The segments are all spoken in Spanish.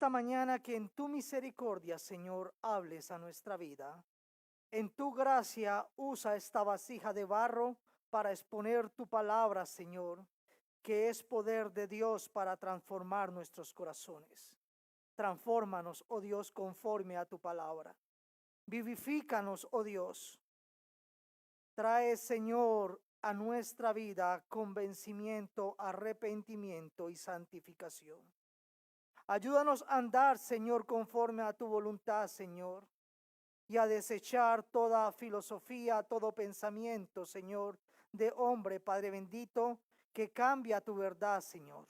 esta mañana que en tu misericordia, Señor, hables a nuestra vida. En tu gracia usa esta vasija de barro para exponer tu palabra, Señor, que es poder de Dios para transformar nuestros corazones. Transfórmanos, oh Dios, conforme a tu palabra. Vivifícanos, oh Dios. Trae, Señor, a nuestra vida convencimiento, arrepentimiento y santificación. Ayúdanos a andar, Señor, conforme a tu voluntad, Señor, y a desechar toda filosofía, todo pensamiento, Señor, de hombre, Padre bendito, que cambia tu verdad, Señor.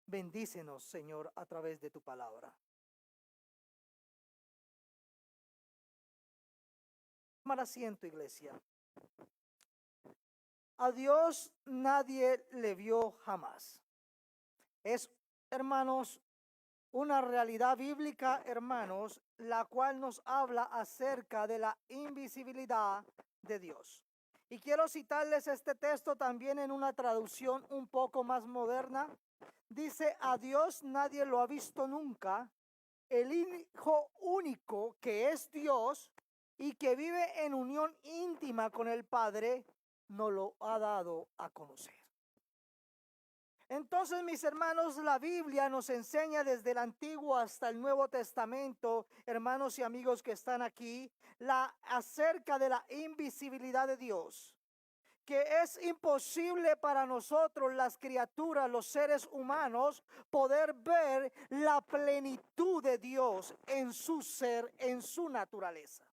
Bendícenos, Señor, a través de tu palabra. Tomar asiento, iglesia. A Dios nadie le vio jamás. Es, hermanos, una realidad bíblica, hermanos, la cual nos habla acerca de la invisibilidad de Dios. Y quiero citarles este texto también en una traducción un poco más moderna. Dice, a Dios nadie lo ha visto nunca. El Hijo único que es Dios y que vive en unión íntima con el Padre, nos lo ha dado a conocer. Entonces, mis hermanos, la Biblia nos enseña desde el Antiguo hasta el Nuevo Testamento, hermanos y amigos que están aquí, acerca de la invisibilidad de Dios, que es imposible para nosotros, las criaturas, los seres humanos, poder ver la plenitud de Dios en su ser, en su naturaleza.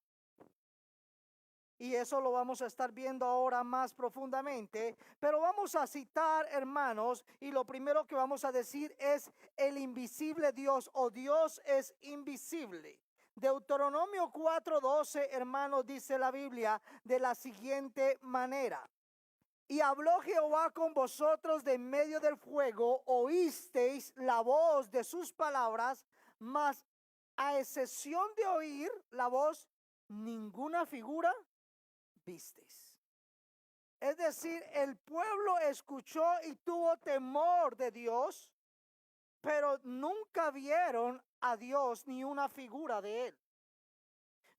Y eso lo vamos a estar viendo ahora más profundamente, pero vamos a citar, hermanos, y lo primero que vamos a decir es el invisible Dios, o Dios es invisible. Deuteronomio 4:12, hermanos, dice la Biblia de la siguiente manera. Y habló Jehová con vosotros de en medio del fuego, oísteis la voz de sus palabras, mas a excepción de oír la voz, ninguna figura visteis. Es decir, el pueblo escuchó y tuvo temor de Dios, pero nunca vieron a Dios ni una figura de él.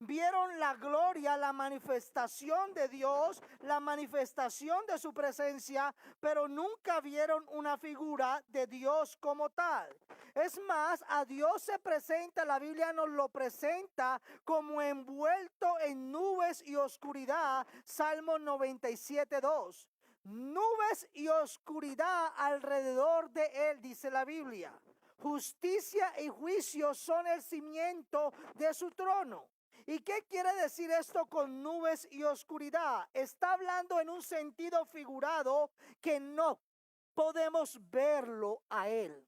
Vieron la gloria, la manifestación de Dios, la manifestación de su presencia, pero nunca vieron una figura de Dios como tal. Es más, a Dios se presenta, la Biblia nos lo presenta como envuelto en nubes y oscuridad, Salmo 97:2. Nubes y oscuridad alrededor de él, dice la Biblia. Justicia y juicio son el cimiento de su trono. ¿Y qué quiere decir esto con nubes y oscuridad? Está hablando en un sentido figurado que no podemos verlo a él.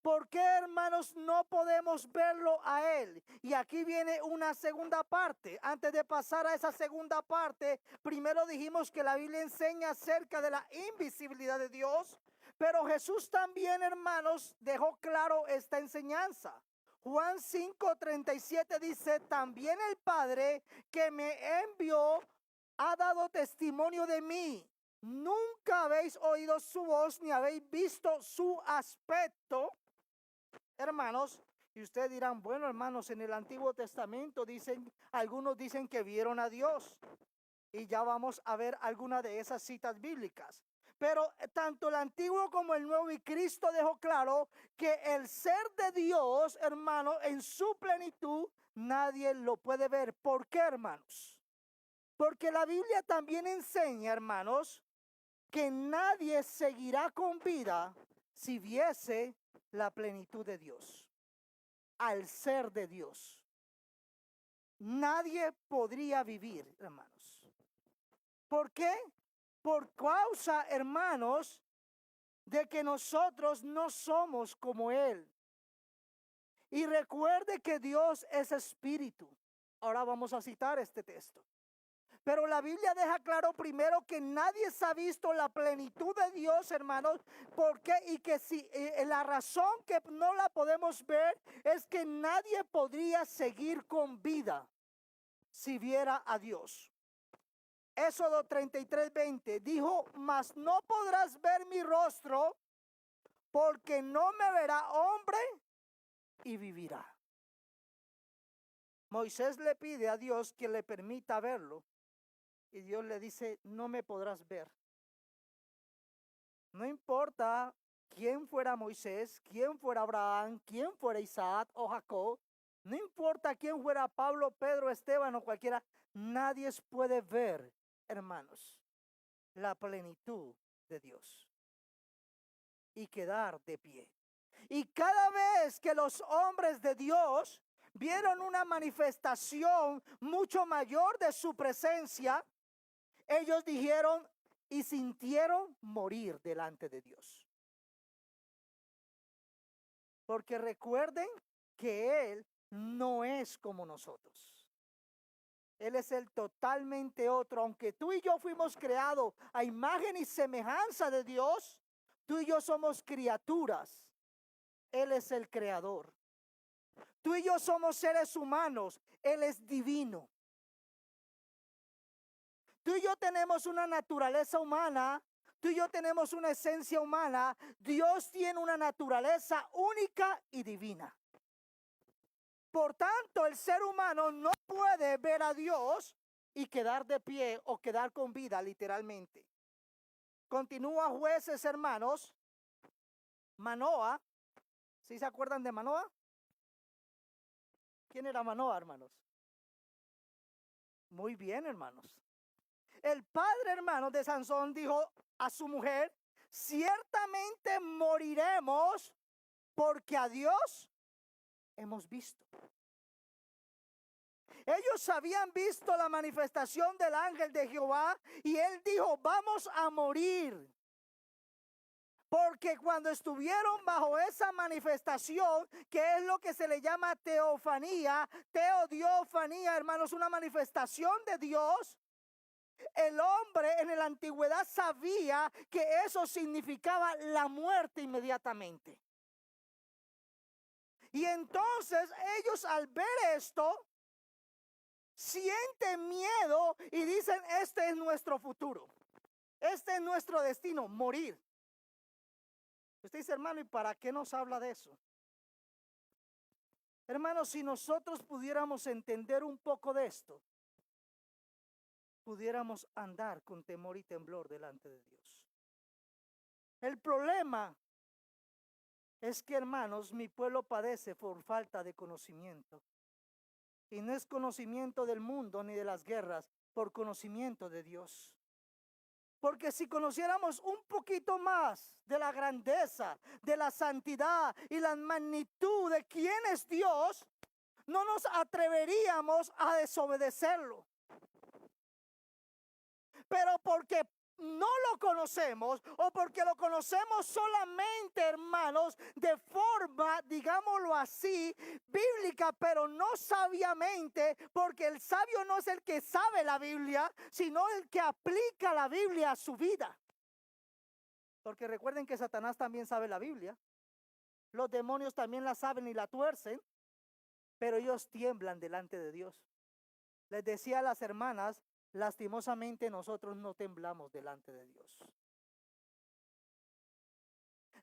¿Por qué, hermanos, no podemos verlo a él? Y aquí viene una segunda parte. Antes de pasar a esa segunda parte, primero dijimos que la Biblia enseña acerca de la invisibilidad de Dios, pero Jesús también, hermanos, dejó claro esta enseñanza. Juan 5:37 dice, también el Padre que me envió ha dado testimonio de mí. Nunca habéis oído su voz ni habéis visto su aspecto, hermanos. Y ustedes dirán, bueno, hermanos, en el Antiguo Testamento algunos dicen que vieron a Dios. Y ya vamos a ver algunas de esas citas bíblicas. Pero tanto el Antiguo como el Nuevo, y Cristo dejó claro que el ser de Dios, hermano, en su plenitud, nadie lo puede ver. ¿Por qué, hermanos? Porque la Biblia también enseña, hermanos, que nadie seguirá con vida si viese la plenitud de Dios, al ser de Dios. Nadie podría vivir, hermanos. ¿Por qué? Por causa, hermanos, de que nosotros no somos como Él. Y recuerde que Dios es espíritu. Ahora vamos a citar este texto. Pero la Biblia deja claro primero que nadie se ha visto la plenitud de Dios, hermanos. ¿Por qué? Y que si la razón que no la podemos ver es que nadie podría seguir con vida si viera a Dios. Éxodo 33:20 dijo, mas no podrás ver mi rostro, porque no me verá hombre y vivirá. Moisés le pide a Dios que le permita verlo. Y Dios le dice, no me podrás ver. No importa quién fuera Moisés, quién fuera Abraham, quién fuera Isaac o Jacob. No importa quién fuera Pablo, Pedro, Esteban o cualquiera. Nadie puede ver, hermanos, la plenitud de Dios y quedar de pie. Y cada vez que los hombres de Dios vieron una manifestación mucho mayor de su presencia, ellos dijeron y sintieron morir delante de Dios. Porque recuerden que Él no es como nosotros. Él es el totalmente otro. Aunque tú y yo fuimos creados a imagen y semejanza de Dios, tú y yo somos criaturas. Él es el creador. Tú y yo somos seres humanos. Él es divino. Tú y yo tenemos una naturaleza humana. Tú y yo tenemos una esencia humana. Dios tiene una naturaleza única y divina. Por tanto, el ser humano no puede ver a Dios y quedar de pie o quedar con vida, literalmente. Continúa Jueces, hermanos. Manoa. ¿Sí se acuerdan de Manoa? ¿Quién era Manoa, hermanos? Muy bien, hermanos. El padre, hermano, de Sansón dijo a su mujer, ciertamente moriremos porque a Dios hemos visto. Ellos habían visto la manifestación del ángel de Jehová y él dijo, vamos a morir. Porque cuando estuvieron bajo esa manifestación, que es lo que se le llama teofanía, teodiofanía, hermanos, una manifestación de Dios, el hombre en la antigüedad sabía que eso significaba la muerte inmediatamente. Y entonces ellos al ver esto, sienten miedo y dicen, este es nuestro futuro. Este es nuestro destino, morir. Usted dice, hermano, ¿y para qué nos habla de eso? Hermanos, si nosotros pudiéramos entender un poco de esto, pudiéramos andar con temor y temblor delante de Dios. El problema es que, hermanos, mi pueblo padece por falta de conocimiento. Y no es conocimiento del mundo ni de las guerras, por conocimiento de Dios. Porque si conociéramos un poquito más de la grandeza, de la santidad y la magnitud de quién es Dios, no nos atreveríamos a desobedecerlo. Pero porque no lo conocemos o porque lo conocemos solamente, hermanos, de forma, digámoslo así, bíblica, pero no sabiamente, porque el sabio no es el que sabe la Biblia, sino el que aplica la Biblia a su vida. Porque recuerden que Satanás también sabe la Biblia. Los demonios también la saben y la tuercen, pero ellos tiemblan delante de Dios. Les decía a las hermanas, lastimosamente nosotros no temblamos delante de Dios.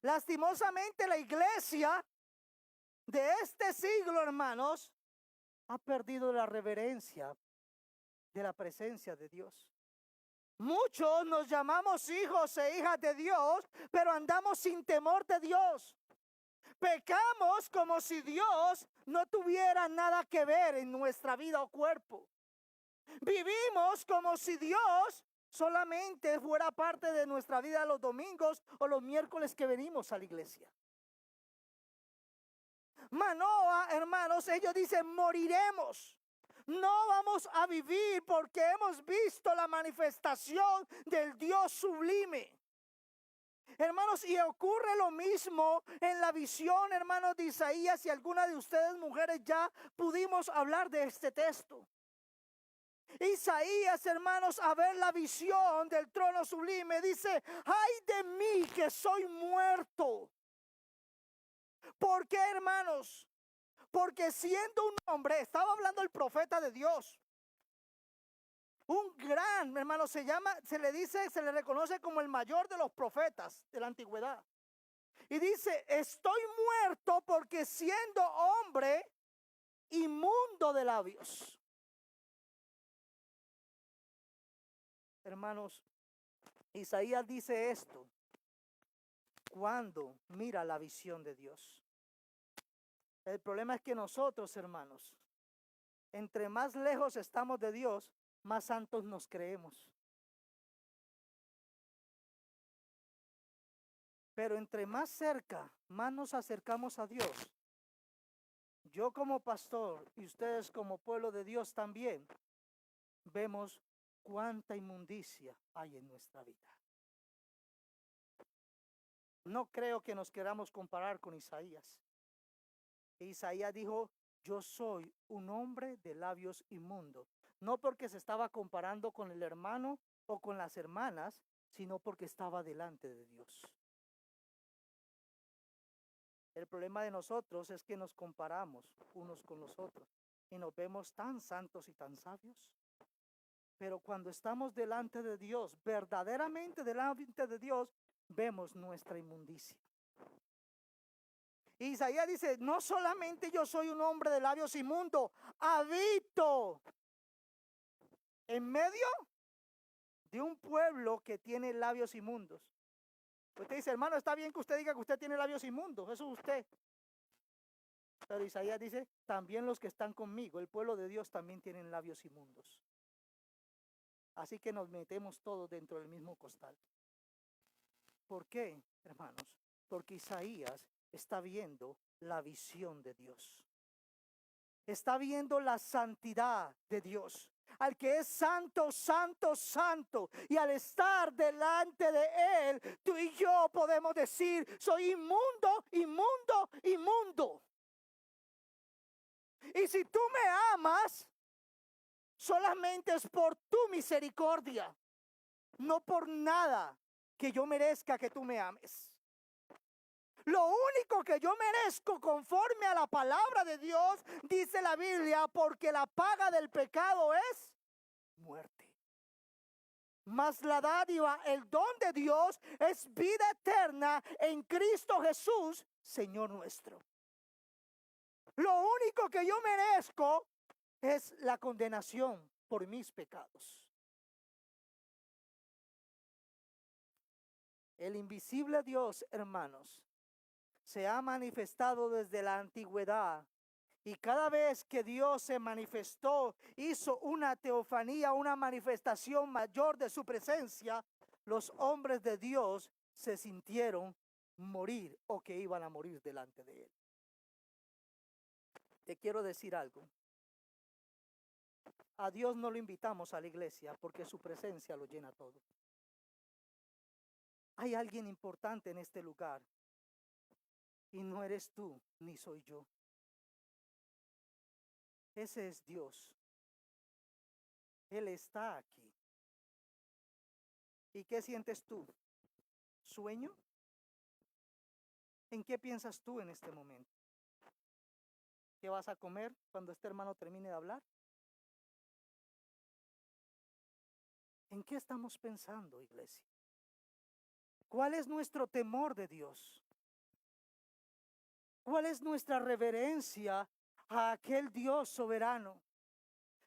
Lastimosamente la iglesia de este siglo, hermanos, ha perdido la reverencia de la presencia de Dios. Muchos nos llamamos hijos e hijas de Dios, pero andamos sin temor de Dios. Pecamos como si Dios no tuviera nada que ver en nuestra vida o cuerpo. Vivimos como si Dios solamente fuera parte de nuestra vida los domingos o los miércoles que venimos a la iglesia. Manoa, hermanos, ellos dicen, moriremos. No vamos a vivir porque hemos visto la manifestación del Dios sublime. Hermanos, y ocurre lo mismo en la visión, hermanos, de Isaías, y algunas de ustedes mujeres ya pudimos hablar de este texto. Isaías, hermanos, a ver la visión del trono sublime, dice, ay de mí que soy muerto. ¿Por qué, hermanos? Porque siendo un hombre, estaba hablando el profeta de Dios, un gran, hermano, se le reconoce como el mayor de los profetas de la antigüedad. Y dice, estoy muerto porque siendo hombre inmundo de labios. Hermanos, Isaías dice esto cuando mira la visión de Dios. El problema es que nosotros, hermanos, entre más lejos estamos de Dios, más santos nos creemos. Pero entre más cerca, más nos acercamos a Dios. Yo como pastor y ustedes como pueblo de Dios también, vemos cuánta inmundicia hay en nuestra vida. No creo que nos queramos comparar con Isaías. Isaías dijo, yo soy un hombre de labios inmundos. No porque se estaba comparando con el hermano o con las hermanas, sino porque estaba delante de Dios. El problema de nosotros es que nos comparamos unos con los otros y nos vemos tan santos y tan sabios. Pero cuando estamos delante de Dios, verdaderamente delante de Dios, vemos nuestra inmundicia. Isaías dice, no solamente yo soy un hombre de labios inmundos, habito en medio de un pueblo que tiene labios inmundos. Usted dice, hermano, está bien que usted diga que usted tiene labios inmundos, eso es usted. Pero Isaías dice, también los que están conmigo, el pueblo de Dios también tienen labios inmundos. Así que nos metemos todos dentro del mismo costal. ¿Por qué, hermanos? Porque Isaías está viendo la visión de Dios. Está viendo la santidad de Dios. Al que es santo, santo, santo. Y al estar delante de Él, tú y yo podemos decir, soy inmundo, inmundo, inmundo. Y si tú me amas, solamente es por tu misericordia, no por nada que yo merezca que tú me ames. Lo único que yo merezco conforme a la palabra de Dios, dice la Biblia, porque la paga del pecado es muerte. Mas la dádiva, el don de Dios es vida eterna en Cristo Jesús, Señor nuestro. Lo único que yo merezco es la condenación por mis pecados. El invisible Dios, hermanos, se ha manifestado desde la antigüedad. Y cada vez que Dios se manifestó, hizo una teofanía, una manifestación mayor de su presencia, los hombres de Dios se sintieron morir o que iban a morir delante de Él. Te quiero decir algo. A Dios no lo invitamos a la iglesia porque su presencia lo llena todo. Hay alguien importante en este lugar y no eres tú ni soy yo. Ese es Dios. Él está aquí. ¿Y qué sientes tú? ¿Sueño? ¿En qué piensas tú en este momento? ¿Qué vas a comer cuando este hermano termine de hablar? ¿En qué estamos pensando, iglesia? ¿Cuál es nuestro temor de Dios? ¿Cuál es nuestra reverencia a aquel Dios soberano?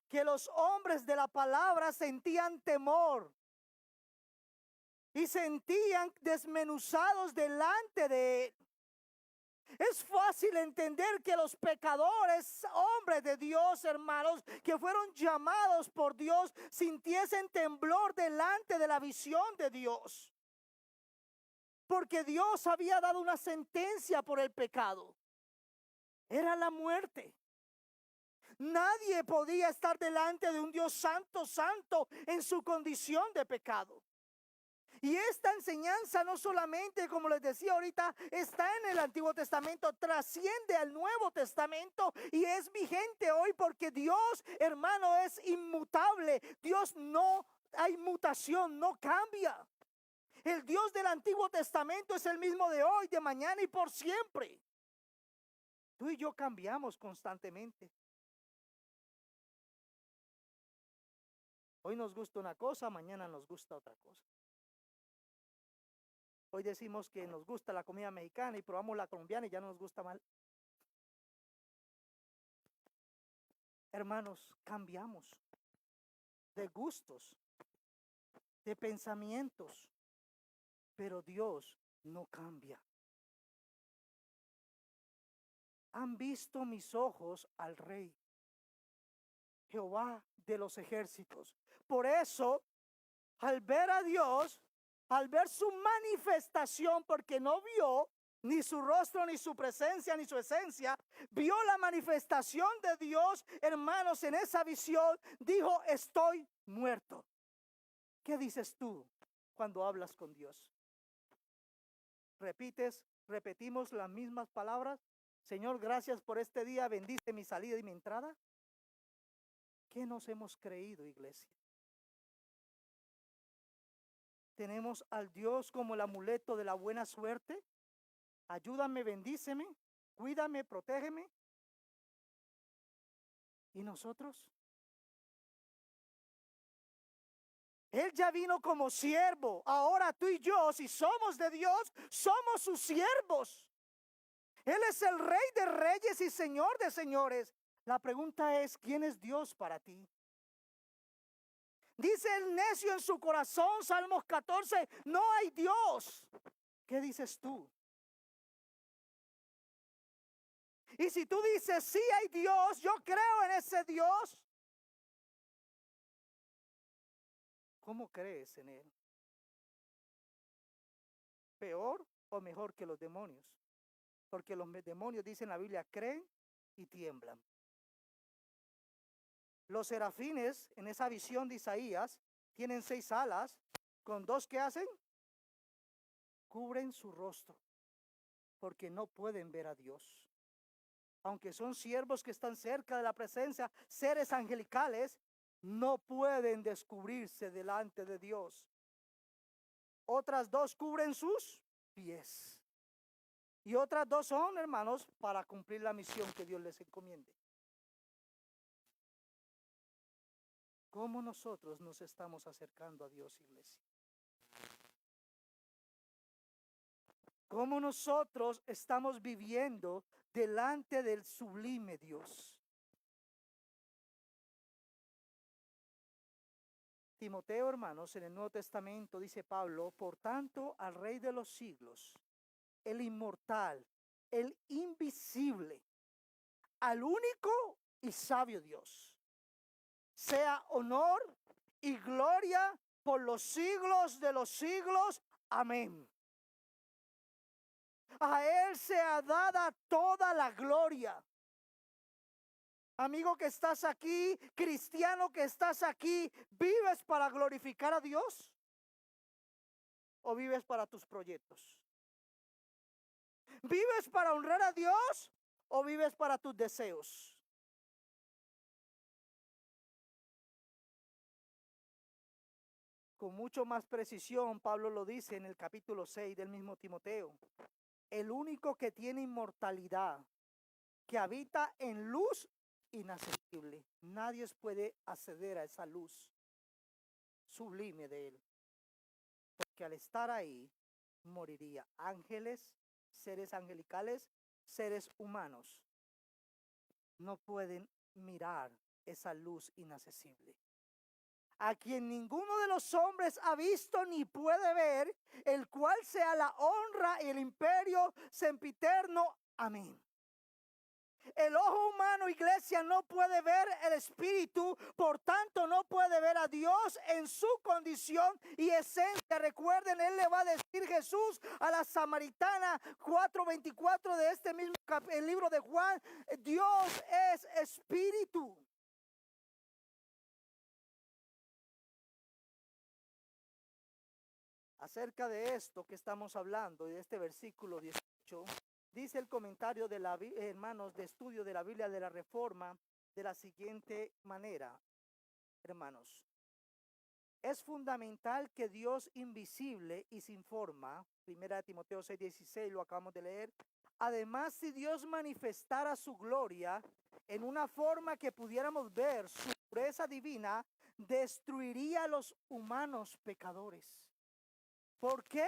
Que los hombres de la palabra sentían temor y sentían desmenuzados delante de Él. Es fácil entender que los pecadores, hombres de Dios, hermanos, que fueron llamados por Dios, sintiesen temblor delante de la visión de Dios. Porque Dios había dado una sentencia por el pecado. Era la muerte. Nadie podía estar delante de un Dios santo, santo en su condición de pecado. Y esta enseñanza no solamente, como les decía ahorita, está en el Antiguo Testamento, trasciende al Nuevo Testamento y es vigente hoy porque Dios, hermano, es inmutable. Dios no hay mutación, no cambia. El Dios del Antiguo Testamento es el mismo de hoy, de mañana y por siempre. Tú y yo cambiamos constantemente. Hoy nos gusta una cosa, mañana nos gusta otra cosa. Hoy decimos que nos gusta la comida mexicana y probamos la colombiana y ya no nos gusta mal. hermanos, cambiamos de gustos, de pensamientos, pero Dios no cambia. Han visto mis ojos al Rey, Jehová de los ejércitos. Por eso, al ver a Dios, al ver su manifestación, porque no vio ni su rostro, ni su presencia, ni su esencia, vio la manifestación de Dios, hermanos, en esa visión, dijo, estoy muerto. ¿Qué dices tú cuando hablas con Dios? Repetimos las mismas palabras. Señor, gracias por este día, bendice mi salida y mi entrada. ¿Qué nos hemos creído, iglesia? Tenemos al Dios como el amuleto de la buena suerte. Ayúdame, bendíceme, cuídame, protégeme. ¿Y nosotros? Él ya vino como siervo. Ahora tú y yo, si somos de Dios, somos sus siervos. Él es el Rey de reyes y Señor de señores. La pregunta es, ¿quién es Dios para ti? Dice el necio en su corazón, Salmos 14, no hay Dios. ¿Qué dices tú? Y si tú dices, sí hay Dios, yo creo en ese Dios, ¿cómo crees en Él? ¿Peor o mejor que los demonios? Porque los demonios, dice en la Biblia, creen y tiemblan. Los serafines, en esa visión de Isaías, tienen 6 alas, con 2 que hacen, cubren su rostro, porque no pueden ver a Dios. Aunque son siervos que están cerca de la presencia, seres angelicales, no pueden descubrirse delante de Dios. Otras 2 cubren sus pies. Y otras 2 son, hermanos, para cumplir la misión que Dios les encomiende. ¿Cómo nosotros nos estamos acercando a Dios, iglesia? ¿Cómo nosotros estamos viviendo delante del sublime Dios? Timoteo, hermanos, en el Nuevo Testamento dice Pablo, por tanto, al Rey de los siglos, el inmortal, el invisible, al único y sabio Dios, sea honor y gloria por los siglos de los siglos. Amén. A Él sea dada toda la gloria. Amigo que estás aquí, cristiano que estás aquí, ¿vives para glorificar a Dios? ¿O vives para tus proyectos? ¿Vives para honrar a Dios o vives para tus deseos? Con mucho más precisión, Pablo lo dice en el capítulo 6 del mismo Timoteo. El único que tiene inmortalidad, que habita en luz inaccesible. Nadie puede acceder a esa luz sublime de Él. Porque al estar ahí, moriría. Ángeles, seres angelicales, seres humanos, no pueden mirar esa luz inaccesible. A quien ninguno de los hombres ha visto ni puede ver, el cual sea la honra y el imperio sempiterno. Amén. El ojo humano, iglesia, no puede ver el espíritu, por tanto no puede ver a Dios en su condición y esencia. Recuerden, Él le va a decir Jesús a la samaritana 4:24 de este mismo el libro de Juan, Dios es espíritu. Acerca de esto que estamos hablando, de este versículo 18, dice el comentario de la hermanos de estudio de la Biblia de la Reforma de la siguiente manera, hermanos. Es fundamental que Dios invisible y sin forma, 1 Timoteo 6:16, lo acabamos de leer. Además, si Dios manifestara su gloria en una forma que pudiéramos ver su pureza divina, destruiría a los humanos pecadores. ¿Por qué,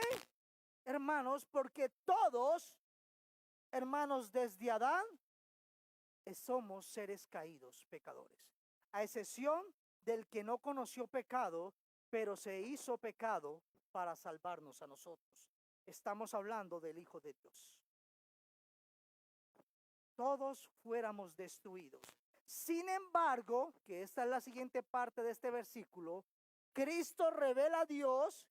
hermanos? Porque todos, hermanos, desde Adán, somos seres caídos, pecadores. A excepción del que no conoció pecado, pero se hizo pecado para salvarnos a nosotros. Estamos hablando del Hijo de Dios. Todos fuéramos destruidos. Sin embargo, que esta es la siguiente parte de este versículo, Cristo revela a Dios.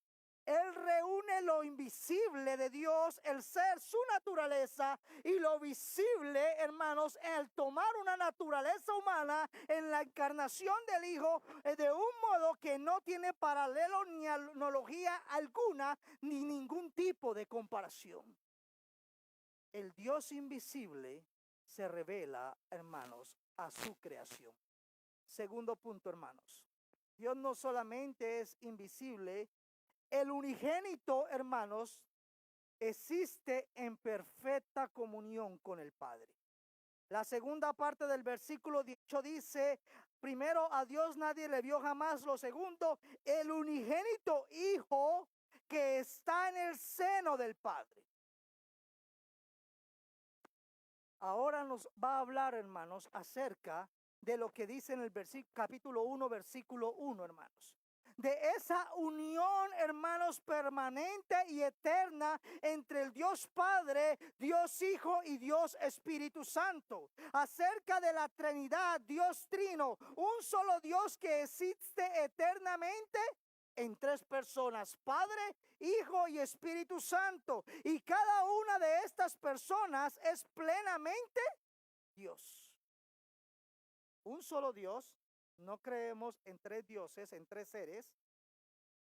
Él reúne lo invisible de Dios, el ser, su naturaleza, y lo visible, hermanos, el tomar una naturaleza humana en la encarnación del Hijo, de un modo que no tiene paralelo ni analogía alguna, ni ningún tipo de comparación. El Dios invisible se revela, hermanos, a su creación. Segundo punto, hermanos. Dios no solamente es invisible, el unigénito, hermanos, existe en perfecta comunión con el Padre. La segunda parte del versículo 18 dice, primero a Dios nadie le vio jamás. Lo segundo, el unigénito Hijo que está en el seno del Padre. Ahora nos va a hablar, hermanos, acerca de lo que dice en el capítulo 1, versículo 1, hermanos. De esa unión, hermanos, permanente y eterna entre el Dios Padre, Dios Hijo y Dios Espíritu Santo. Acerca de la Trinidad, Dios Trino, un solo Dios que existe eternamente en tres personas, Padre, Hijo y Espíritu Santo. Y cada una de estas personas es plenamente Dios. Un solo Dios. No creemos en tres dioses, en tres seres.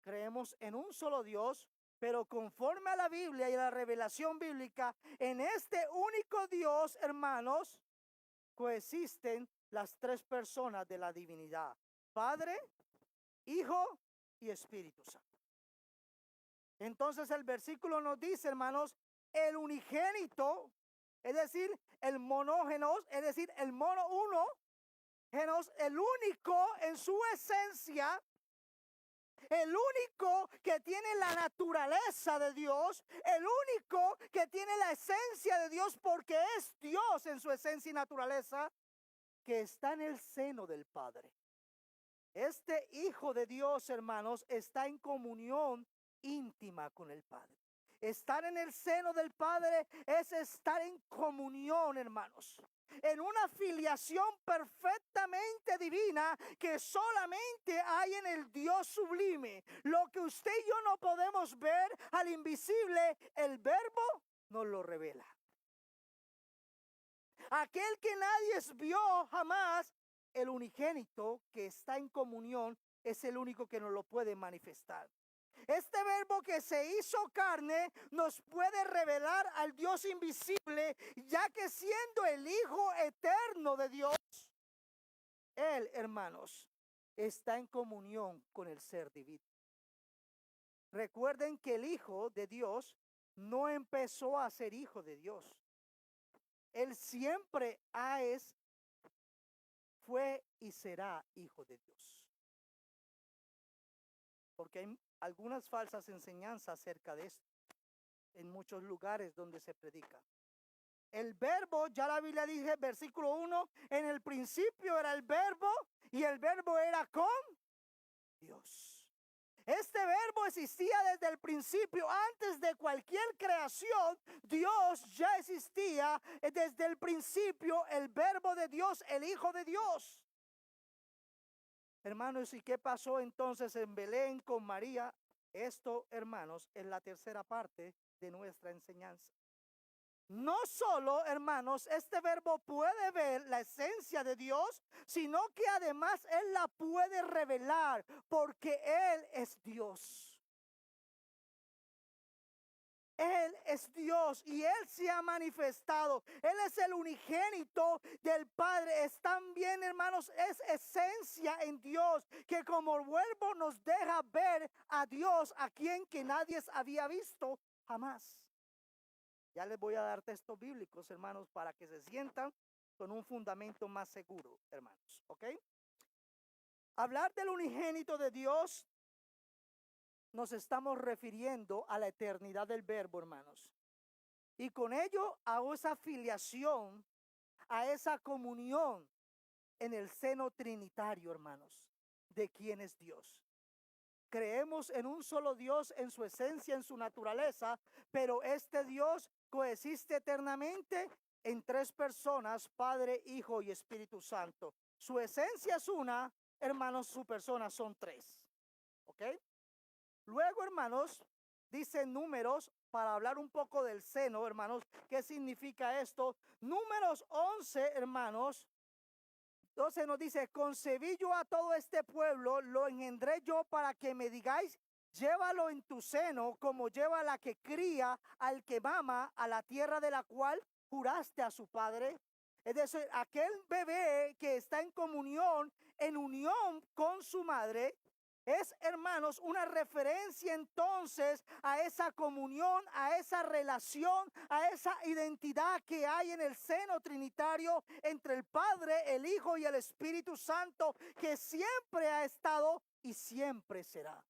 Creemos en un solo Dios, pero conforme a la Biblia y a la revelación bíblica, en este único Dios, hermanos, coexisten las tres personas de la divinidad: Padre, Hijo y Espíritu Santo. Entonces el versículo nos dice, hermanos, el unigénito, es decir, el monógenos, es decir, el mono uno, el único en su esencia, el único que tiene la naturaleza de Dios, el único que tiene la esencia de Dios porque es Dios en su esencia y naturaleza, que está en el seno del Padre. Este Hijo de Dios, hermanos, está en comunión íntima con el Padre. Estar en el seno del Padre es estar en comunión, hermanos, en una filiación perfectamente divina que solamente hay en el Dios sublime. Lo que usted y yo no podemos ver, al invisible, el Verbo nos lo revela. Aquel que nadie vio jamás, el unigénito que está en comunión, es el único que nos lo puede manifestar. Este Verbo que se hizo carne nos puede revelar al Dios invisible, ya que siendo el Hijo eterno de Dios, Él, hermanos, está en comunión con el ser divino. Recuerden que el Hijo de Dios no empezó a ser Hijo de Dios. Él siempre fue y será Hijo de Dios. Porque hay algunas falsas enseñanzas acerca de esto en muchos lugares donde se predica. El Verbo, ya la Biblia dice, versículo 1, en el principio era el Verbo y el Verbo era con Dios. Este Verbo existía desde el principio, antes de cualquier creación. Dios ya existía desde el principio, el Verbo de Dios, el Hijo de Dios. Hermanos, ¿y qué pasó entonces en Belén con María? Esto, hermanos, es la tercera parte de nuestra enseñanza. No solo, hermanos, este Verbo puede ver la esencia de Dios, sino que además Él la puede revelar, porque Él es Dios. Él es Dios y Él se ha manifestado. Él es el unigénito del Padre. Es también, hermanos, es esencia en Dios, que como vuelvo nos deja ver a Dios, a quien que nadie había visto jamás. Ya les voy a dar textos bíblicos, hermanos, para que se sientan con un fundamento más seguro, hermanos. ¿Ok? Hablar del unigénito de Dios, nos estamos refiriendo a la eternidad del Verbo, hermanos. Y con ello a esa filiación, a esa comunión en el seno trinitario, hermanos, de quién es Dios. Creemos en un solo Dios en su esencia, en su naturaleza, pero este Dios coexiste eternamente en tres personas, Padre, Hijo y Espíritu Santo. Su esencia es una, hermanos, su persona son tres. ¿Ok? Luego, hermanos, dice Números, para hablar un poco del seno, hermanos, ¿qué significa esto? Números 11, hermanos. Entonces nos dice, concebí yo a todo este pueblo, lo engendré yo para que me digáis, llévalo en tu seno, como lleva la que cría al que mama a la tierra de la cual juraste a su padre. Es decir, aquel bebé que está en unión con su madre, es, hermanos, una referencia entonces a esa comunión, a esa relación, a esa identidad que hay en el seno trinitario entre el Padre, el Hijo y el Espíritu Santo, que siempre ha estado y siempre será.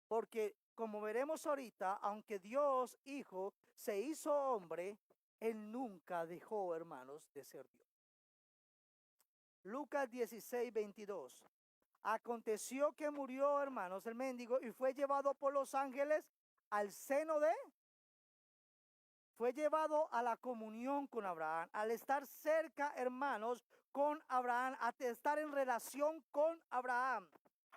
Porque como veremos ahorita, aunque Dios Hijo se hizo hombre, Él nunca dejó, hermanos, de ser Dios. Lucas 16:22. Aconteció que murió, hermanos, el mendigo y fue llevado por los ángeles al seno fue llevado a la comunión con Abraham. Al estar cerca, hermanos, con Abraham, a estar en relación con Abraham.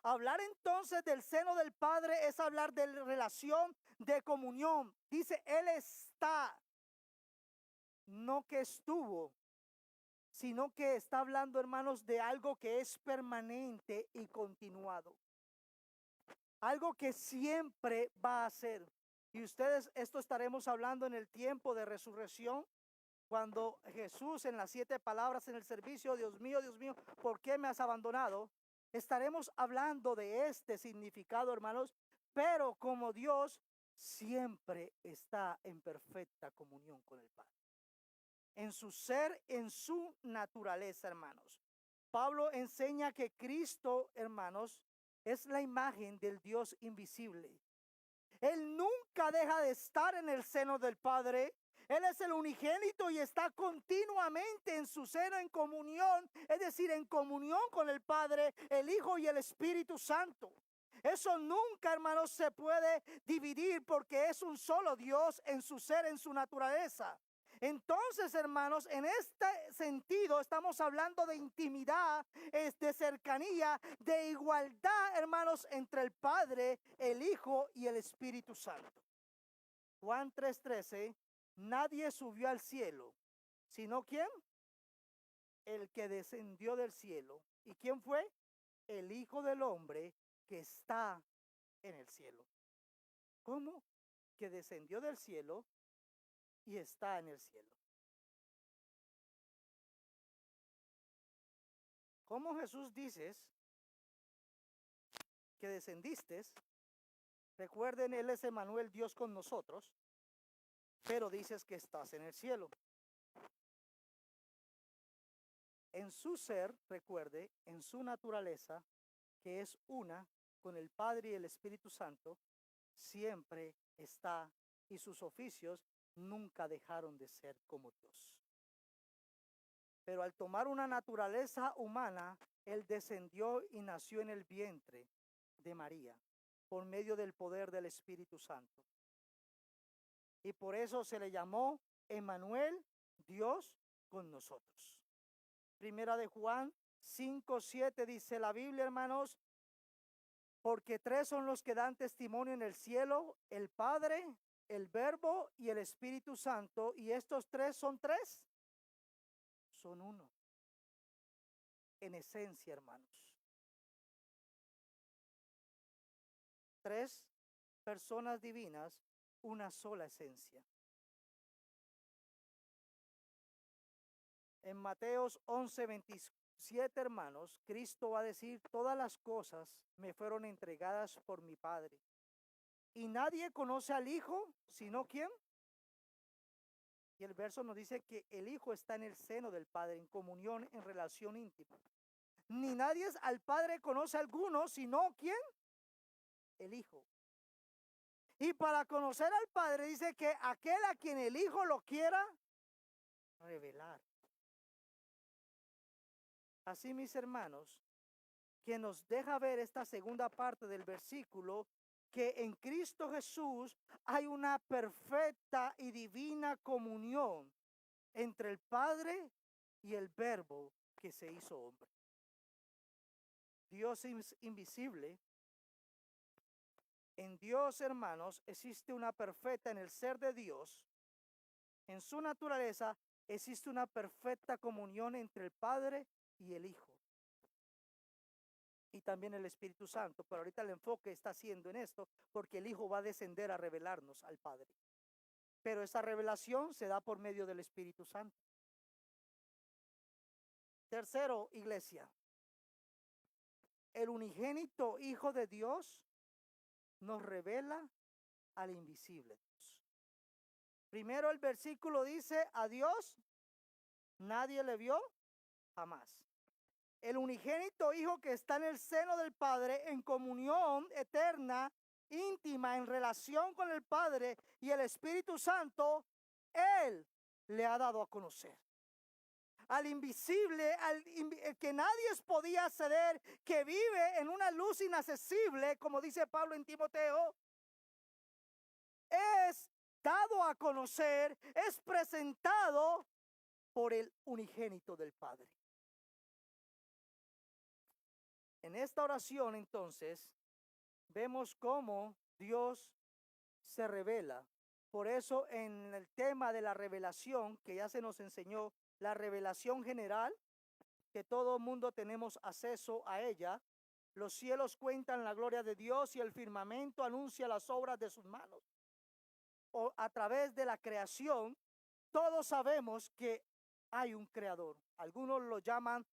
Hablar entonces del seno del Padre es hablar de relación, de comunión. Dice, Él está, no que estuvo, sino que está hablando, hermanos, de algo que es permanente y continuado. Algo que siempre va a ser. Y ustedes, esto estaremos hablando en el tiempo de resurrección, cuando Jesús en las 7 palabras en el servicio, Dios mío, ¿por qué me has abandonado? Estaremos hablando de este significado, hermanos, pero como Dios siempre está en perfecta comunión con el Padre. En su ser, en su naturaleza, hermanos. Pablo enseña que Cristo, hermanos, es la imagen del Dios invisible. Él nunca deja de estar en el seno del Padre. Él es el unigénito y está continuamente en su seno en comunión, es decir, en comunión con el Padre, el Hijo y el Espíritu Santo. Eso nunca, hermanos, se puede dividir porque es un solo Dios en su ser, en su naturaleza. Entonces, hermanos, en este sentido estamos hablando de intimidad, de cercanía, de igualdad, hermanos, entre el Padre, el Hijo y el Espíritu Santo. Juan 3:13, nadie subió al cielo, sino ¿quién? El que descendió del cielo. ¿Y quién fue? El Hijo del Hombre que está en el cielo. ¿Cómo? Que descendió del cielo y está en el cielo. ¿Cómo Jesús dices que descendiste? Recuerden, Él es Emmanuel, Dios con nosotros, pero dices que estás en el cielo. En su ser, recuerde, en su naturaleza, que es una con el Padre y el Espíritu Santo, siempre está y sus oficios nunca dejaron de ser como Dios. Pero al tomar una naturaleza humana, Él descendió y nació en el vientre de María por medio del poder del Espíritu Santo. Y por eso se le llamó Emmanuel, Dios con nosotros. Primera de Juan 5:7 dice la Biblia, hermanos, porque tres son los que dan testimonio en el cielo, el Padre, el Verbo y el Espíritu Santo. Y estos tres son uno. En esencia, hermanos. Tres personas divinas, una sola esencia. En Mateos 11:27, hermanos, Cristo va a decir, todas las cosas me fueron entregadas por mi Padre. Y nadie conoce al Hijo, sino ¿quién? Y el verso nos dice que el Hijo está en el seno del Padre, en comunión, en relación íntima. Ni nadie al Padre conoce a alguno, sino ¿quién? El Hijo. Y para conocer al Padre dice que aquel a quien el Hijo lo quiera revelar. Así, mis hermanos, que nos deja ver esta segunda parte del versículo, que en Cristo Jesús hay una perfecta y divina comunión entre el Padre y el Verbo que se hizo hombre. Dios es invisible. En Dios, hermanos, existe una perfecta, en el ser de Dios, en su naturaleza, existe una perfecta comunión entre el Padre y el Hijo. Y también el Espíritu Santo, pero ahorita el enfoque está siendo en esto, porque el Hijo va a descender a revelarnos al Padre. Pero esa revelación se da por medio del Espíritu Santo. Tercero, iglesia, el unigénito Hijo de Dios nos revela al invisible Dios. Primero el versículo dice, a Dios nadie le vio jamás. El unigénito Hijo que está en el seno del Padre, en comunión eterna, íntima, en relación con el Padre y el Espíritu Santo, Él le ha dado a conocer. Al invisible, el que nadie podía acceder, que vive en una luz inaccesible, como dice Pablo en Timoteo, es dado a conocer, es presentado por el unigénito del Padre. En esta oración, entonces, vemos cómo Dios se revela. Por eso en el tema de la revelación, que ya se nos enseñó, la revelación general, que todo mundo tenemos acceso a ella, los cielos cuentan la gloria de Dios y el firmamento anuncia las obras de sus manos. O a través de la creación, todos sabemos que hay un creador. Algunos lo llaman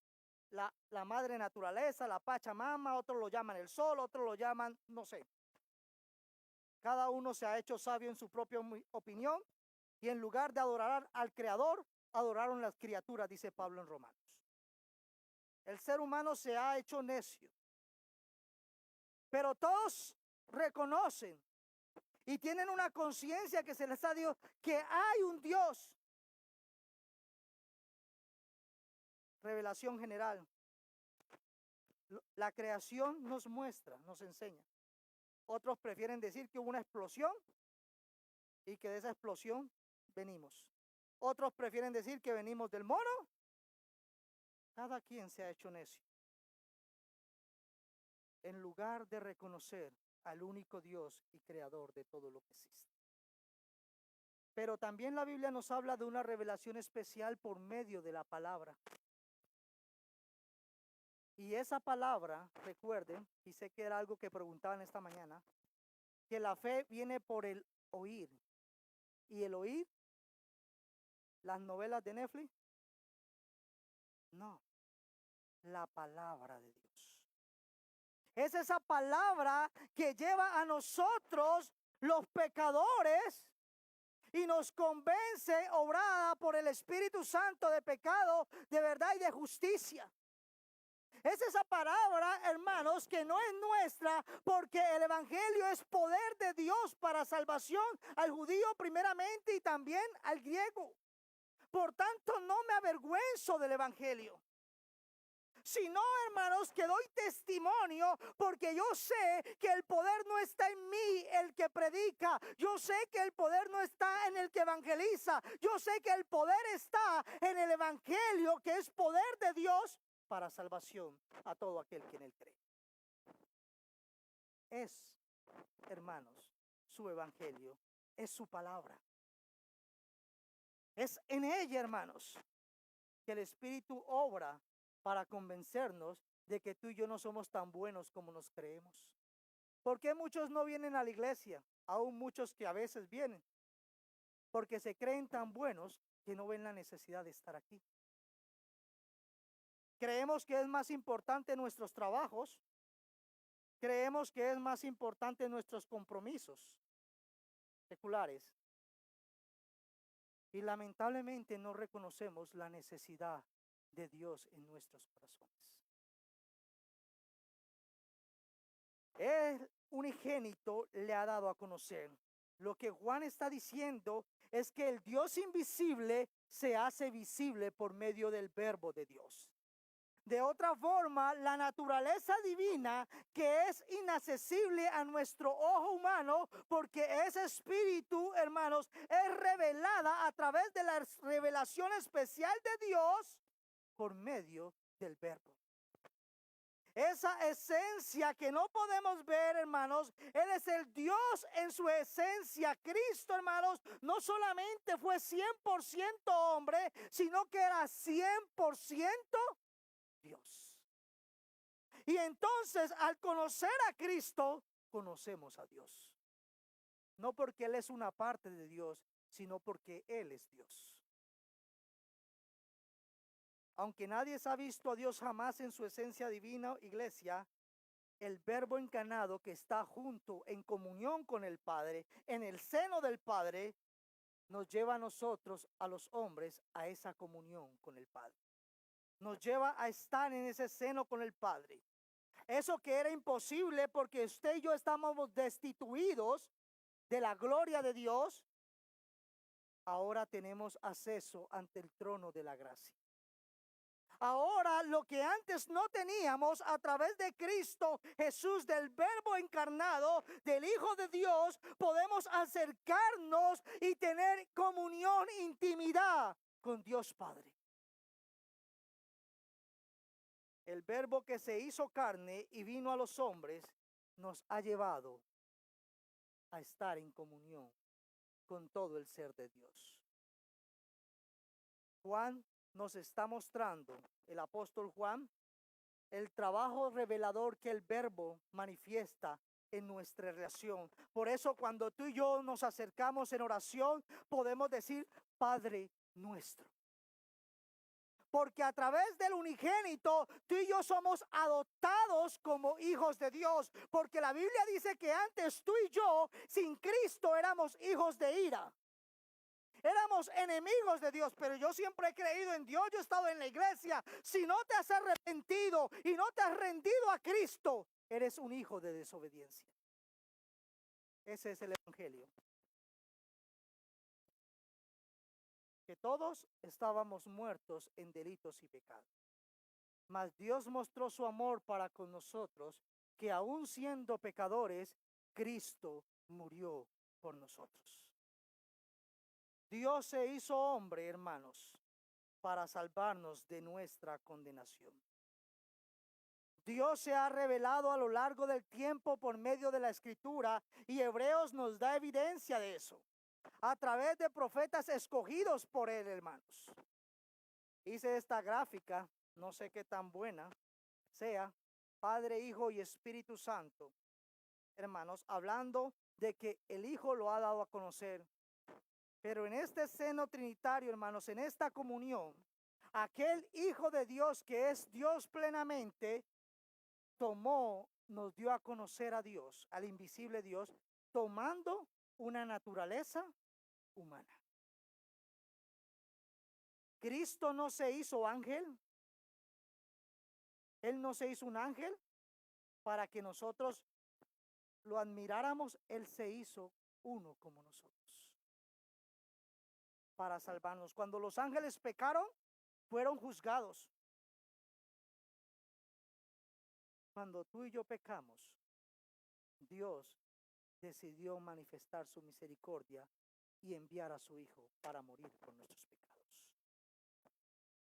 la madre naturaleza, la Pachamama, otros lo llaman el sol, otros lo llaman, no sé. Cada uno se ha hecho sabio en su propia opinión, y en lugar de adorar al creador, adoraron las criaturas, dice Pablo en Romanos. El ser humano se ha hecho necio, pero todos reconocen y tienen una conciencia que se les ha dicho que hay un Dios. Revelación general. La creación nos muestra, nos enseña. Otros prefieren decir que hubo una explosión y que de esa explosión venimos. Otros prefieren decir que venimos del mono. Cada quien se ha hecho necio, en lugar de reconocer al único Dios y creador de todo lo que existe. Pero también la Biblia nos habla de una revelación especial por medio de la palabra. Y esa palabra, recuerden, y sé que era algo que preguntaban esta mañana, que la fe viene por el oír. ¿Y el oír? ¿Las novelas de Netflix? No, la palabra de Dios. Es esa palabra que lleva a nosotros, los pecadores, y nos convence, obrada por el Espíritu Santo, de pecado, de verdad y de justicia. Es esa palabra, hermanos, que no es nuestra, porque el evangelio es poder de Dios para salvación al judío primeramente y también al griego. Por tanto, no me avergüenzo del evangelio, sino, hermanos, que doy testimonio, porque yo sé que el poder no está en mí, el que predica. Yo sé que el poder no está en el que evangeliza. Yo sé que el poder está en el evangelio, que es poder de Dios para salvación a todo aquel que en él cree. Es, hermanos, su evangelio, es su palabra. Es en ella, hermanos, que el Espíritu obra para convencernos de que tú y yo no somos tan buenos como nos creemos. ¿Por qué muchos no vienen a la iglesia? Aún muchos que a veces vienen, porque se creen tan buenos que no ven la necesidad de estar aquí. Creemos que es más importante nuestros trabajos. Creemos que es más importante nuestros compromisos seculares. Y lamentablemente no reconocemos la necesidad de Dios en nuestros corazones. El unigénito le ha dado a conocer. Lo que Juan está diciendo es que el Dios invisible se hace visible por medio del verbo de Dios. De otra forma, la naturaleza divina, que es inaccesible a nuestro ojo humano, porque ese espíritu, hermanos, es revelada a través de la revelación especial de Dios por medio del verbo. Esa esencia que no podemos ver, hermanos, Él es el Dios en su esencia. Cristo, hermanos, no solamente fue 100% hombre, sino que era 100% Dios. Y entonces, al conocer a Cristo, conocemos a Dios. No porque Él es una parte de Dios, sino porque Él es Dios. Aunque nadie ha visto a Dios jamás en su esencia divina, iglesia, el verbo encarnado que está junto en comunión con el Padre, en el seno del Padre, nos lleva a nosotros, a los hombres, a esa comunión con el Padre. Nos lleva a estar en ese seno con el Padre. Eso que era imposible porque usted y yo estábamos destituidos de la gloria de Dios, ahora tenemos acceso ante el trono de la gracia. Ahora lo que antes no teníamos, a través de Cristo Jesús, del verbo encarnado, del Hijo de Dios, podemos acercarnos y tener comunión, intimidad con Dios Padre. El verbo que se hizo carne y vino a los hombres nos ha llevado a estar en comunión con todo el ser de Dios. Juan nos está mostrando, el apóstol Juan, el trabajo revelador que el verbo manifiesta en nuestra relación. Por eso cuando tú y yo nos acercamos en oración, podemos decir Padre nuestro. Porque a través del unigénito, tú y yo somos adoptados como hijos de Dios. Porque la Biblia dice que antes tú y yo, sin Cristo, éramos hijos de ira. Éramos enemigos de Dios, pero yo siempre he creído en Dios. Yo he estado en la iglesia. Si no te has arrepentido y no te has rendido a Cristo, eres un hijo de desobediencia. Ese es el evangelio. Que todos estábamos muertos en delitos y pecados. Mas Dios mostró su amor para con nosotros, que aun siendo pecadores, Cristo murió por nosotros. Dios se hizo hombre, hermanos, para salvarnos de nuestra condenación. Dios se ha revelado a lo largo del tiempo por medio de la Escritura, y Hebreos nos da evidencia de eso, a través de profetas escogidos por Él, hermanos. Hice esta gráfica, no sé qué tan buena sea, Padre, Hijo y Espíritu Santo, hermanos, hablando de que el Hijo lo ha dado a conocer. Pero en este seno trinitario, hermanos, en esta comunión, aquel Hijo de Dios que es Dios plenamente, nos dio a conocer a Dios, al invisible Dios, tomando una naturaleza humana. Cristo no se hizo ángel. Él no se hizo un ángel para que nosotros lo admiráramos. Él se hizo uno como nosotros, para salvarnos. Cuando los ángeles pecaron, fueron juzgados. Cuando tú y yo pecamos, Dios decidió manifestar su misericordia y enviar a su Hijo para morir por nuestros pecados.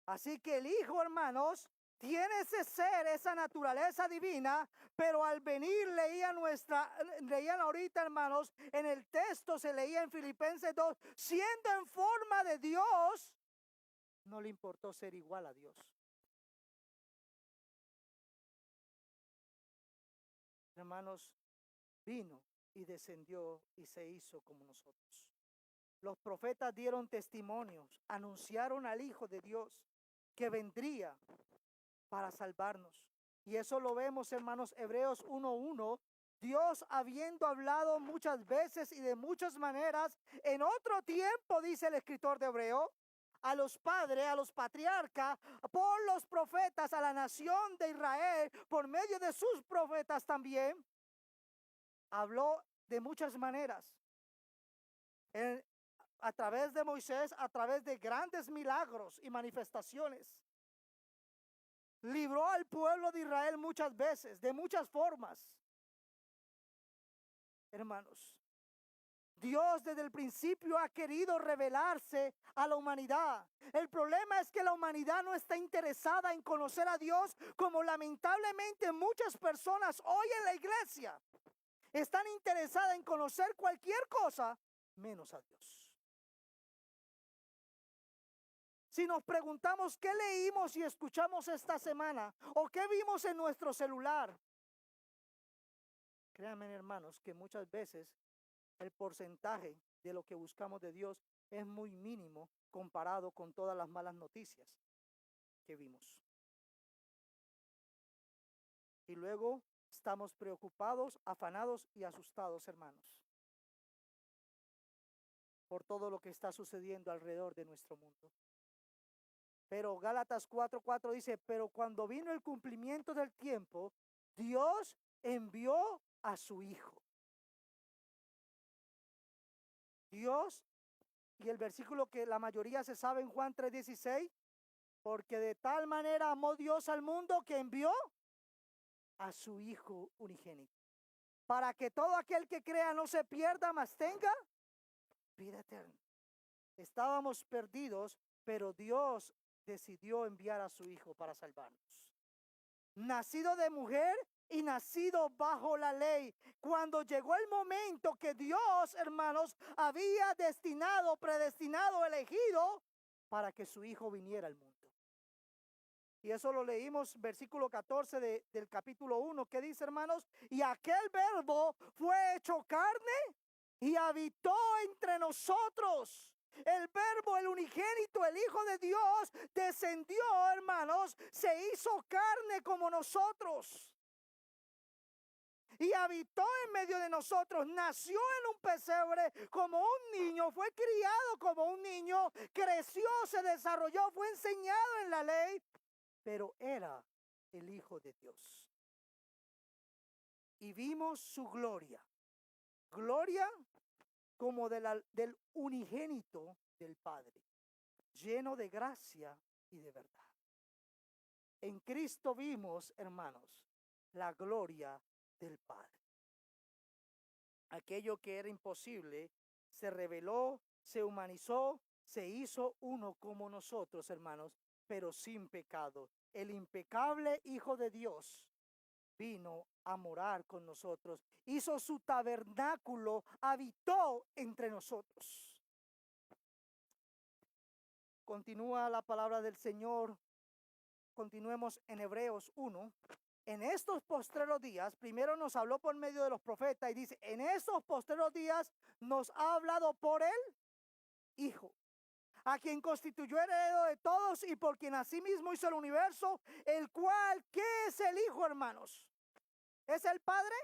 Así que el Hijo, hermanos, tiene ese ser, esa naturaleza divina, pero al venir leían ahorita, hermanos, en el texto se leía en Filipenses 2, siendo en forma de Dios, no le importó ser igual a Dios. Hermanos, vino y descendió y se hizo como nosotros. Los profetas dieron testimonios, anunciaron al Hijo de Dios que vendría para salvarnos. Y eso lo vemos, hermanos, Hebreos 1:1. Dios, habiendo hablado muchas veces y de muchas maneras, en otro tiempo, dice el escritor de Hebreo, a los padres, a los patriarcas, por los profetas, a la nación de Israel, por medio de sus profetas también, habló de muchas maneras. A través de Moisés, a través de grandes milagros y manifestaciones. libró al pueblo de Israel muchas veces, de muchas formas. Hermanos, Dios desde el principio ha querido revelarse a la humanidad. El problema es que la humanidad no está interesada en conocer a Dios, como lamentablemente muchas personas hoy en la iglesia están interesadas en conocer cualquier cosa menos a Dios. Si nos preguntamos qué leímos y escuchamos esta semana o qué vimos en nuestro celular, créanme, hermanos, que muchas veces el porcentaje de lo que buscamos de Dios es muy mínimo comparado con todas las malas noticias que vimos. Y luego estamos preocupados, afanados y asustados, hermanos, por todo lo que está sucediendo alrededor de nuestro mundo. Pero Gálatas 4:4 dice, pero cuando vino el cumplimiento del tiempo, Dios envió a su Hijo. Dios, y el versículo que la mayoría se sabe en Juan 3:16, porque de tal manera amó Dios al mundo que envió a su Hijo unigénito, para que todo aquel que crea no se pierda, mas tenga vida eterna. Estábamos perdidos, pero Dios decidió enviar a su Hijo para salvarnos. Nacido de mujer y nacido bajo la ley. Cuando llegó el momento que Dios, hermanos, había destinado, predestinado, elegido para que su Hijo viniera al mundo. Y eso lo leímos, versículo 14 del capítulo 1, que dice, hermanos, y aquel verbo fue hecho carne y habitó entre nosotros. El verbo, el unigénito, el Hijo de Dios, descendió, hermanos, se hizo carne como nosotros. Y habitó en medio de nosotros, nació en un pesebre como un niño, fue criado como un niño, creció, se desarrolló, fue enseñado en la ley, pero era el Hijo de Dios. Y vimos su gloria, gloria como del unigénito del Padre, lleno de gracia y de verdad. En Cristo vimos, hermanos, la gloria del Padre. Aquello que era imposible se reveló, se humanizó, se hizo uno como nosotros, hermanos, pero sin pecado. El impecable Hijo de Dios vino a morar con nosotros, hizo su tabernáculo, habitó entre nosotros. Continúa la palabra del Señor. Continuemos en Hebreos 1. En estos postreros días, primero nos habló por medio de los profetas y dice, en estos postreros días nos ha hablado por el Hijo, a quien constituyó heredero de todos y por quien asimismo hizo el universo, el cual, ¿qué es el Hijo, hermanos? ¿Es el Padre?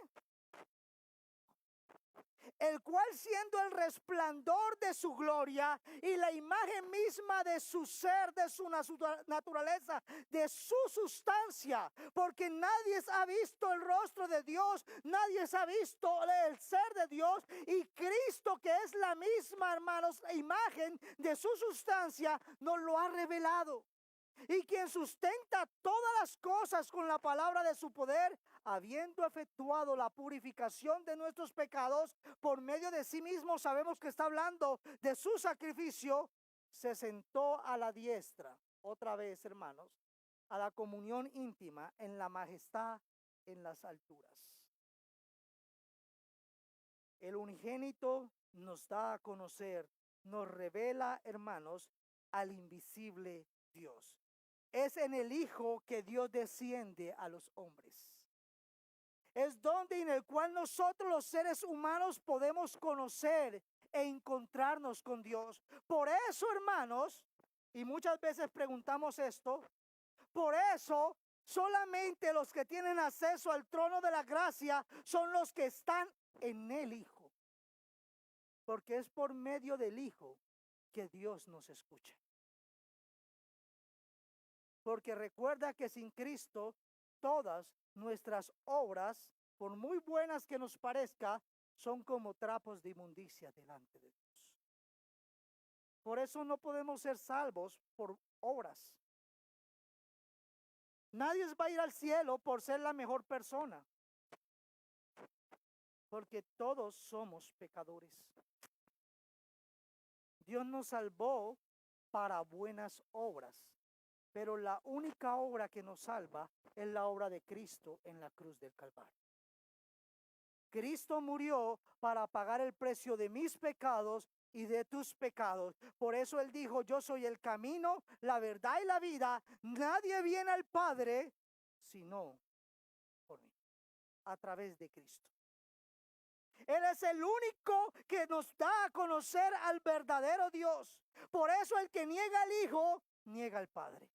El cual, siendo el resplandor de su gloria y la imagen misma de su ser, de su naturaleza, de su sustancia, porque nadie ha visto el rostro de Dios, nadie ha visto el ser de Dios, y Cristo, que es la misma, hermanos, imagen de su sustancia, nos lo ha revelado. Y quien sustenta todas las cosas con la palabra de su poder, habiendo efectuado la purificación de nuestros pecados por medio de sí mismo, sabemos que está hablando de su sacrificio, se sentó a la diestra, otra vez, hermanos, a la comunión íntima en la majestad en las alturas. El unigénito nos da a conocer, nos revela, hermanos, al invisible Dios. Es en el Hijo que Dios desciende a los hombres. Es donde en el cual nosotros los seres humanos podemos conocer e encontrarnos con Dios. Por eso, hermanos, y muchas veces preguntamos esto, por eso solamente los que tienen acceso al trono de la gracia son los que están en el Hijo. Porque es por medio del Hijo que Dios nos escucha. Porque recuerda que sin Cristo todas nuestras obras, por muy buenas que nos parezca, son como trapos de inmundicia delante de Dios. Por eso no podemos ser salvos por obras. Nadie va a ir al cielo por ser la mejor persona, porque todos somos pecadores. Dios nos salvó para buenas obras, pero la única obra que nos salva es la obra de Cristo en la cruz del Calvario. Cristo murió para pagar el precio de mis pecados y de tus pecados. Por eso Él dijo, yo soy el camino, la verdad y la vida. Nadie viene al Padre sino por mí, a través de Cristo. Él es el único que nos da a conocer al verdadero Dios. Por eso el que niega al Hijo, niega al Padre.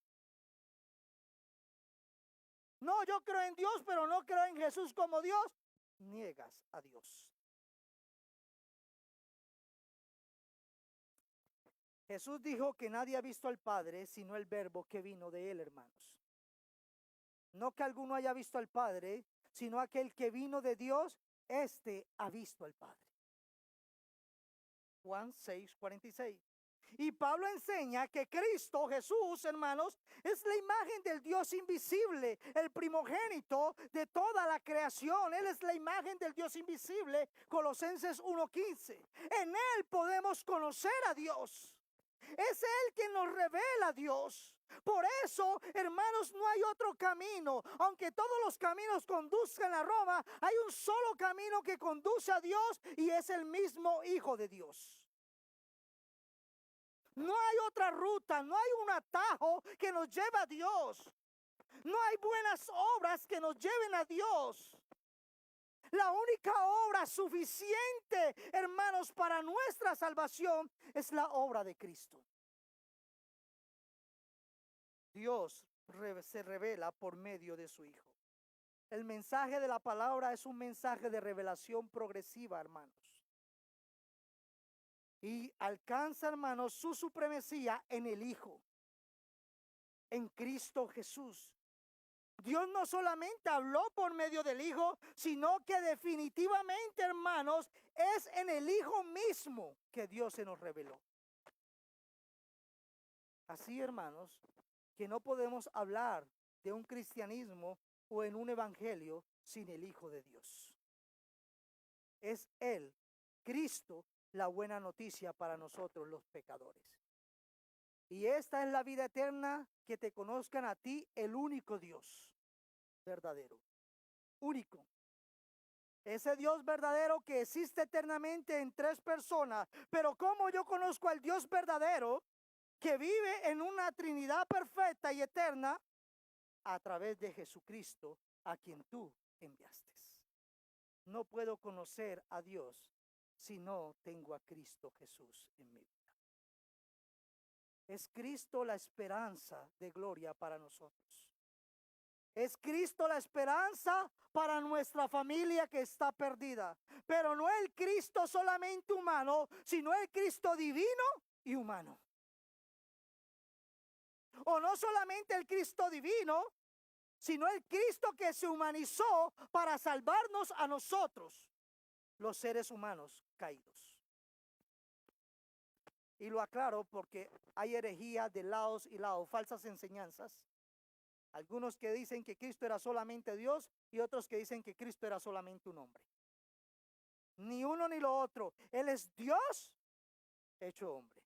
No, yo creo en Dios, pero no creo en Jesús como Dios. Niegas a Dios. Jesús dijo que nadie ha visto al Padre sino el Verbo que vino de Él, hermanos. No que alguno haya visto al Padre, sino aquel que vino de Dios, este ha visto al Padre. Juan 6:46. Y Pablo enseña que Cristo Jesús, hermanos, es la imagen del Dios invisible, el primogénito de toda la creación. Él es la imagen del Dios invisible, Colosenses 1:15. En Él podemos conocer a Dios. Es Él quien nos revela a Dios. Por eso, hermanos, no hay otro camino. Aunque todos los caminos conduzcan a Roma, hay un solo camino que conduce a Dios y es el mismo Hijo de Dios. No hay otra ruta, no hay un atajo que nos lleve a Dios. No hay buenas obras que nos lleven a Dios. La única obra suficiente, hermanos, para nuestra salvación es la obra de Cristo. Dios se revela por medio de su Hijo. El mensaje de la palabra es un mensaje de revelación progresiva, hermanos. Y alcanza, hermanos, su supremacía en el Hijo, en Cristo Jesús. Dios no solamente habló por medio del Hijo, sino que definitivamente, hermanos, es en el Hijo mismo que Dios se nos reveló. Así, hermanos, que no podemos hablar de un cristianismo o en un evangelio sin el Hijo de Dios. Es Él, Cristo, la buena noticia para nosotros los pecadores. Y esta es la vida eterna, que te conozcan a ti, el único Dios verdadero, único. Ese Dios verdadero que existe eternamente en tres personas. Pero ¿cómo yo conozco al Dios verdadero que vive en una Trinidad perfecta y eterna? A través de Jesucristo, a quien tú enviaste. No puedo conocer a Dios si no tengo a Cristo Jesús en mi vida. Es Cristo la esperanza de gloria para nosotros. Es Cristo la esperanza para nuestra familia que está perdida. Pero no el Cristo solamente humano, sino el Cristo divino y humano. O no solamente el Cristo divino, sino el Cristo que se humanizó para salvarnos a nosotros, los seres humanos caídos. Y lo aclaro porque hay herejía de lados y lados, falsas enseñanzas. Algunos que dicen que Cristo era solamente Dios y otros que dicen que Cristo era solamente un hombre. Ni uno ni lo otro. Él es Dios hecho hombre.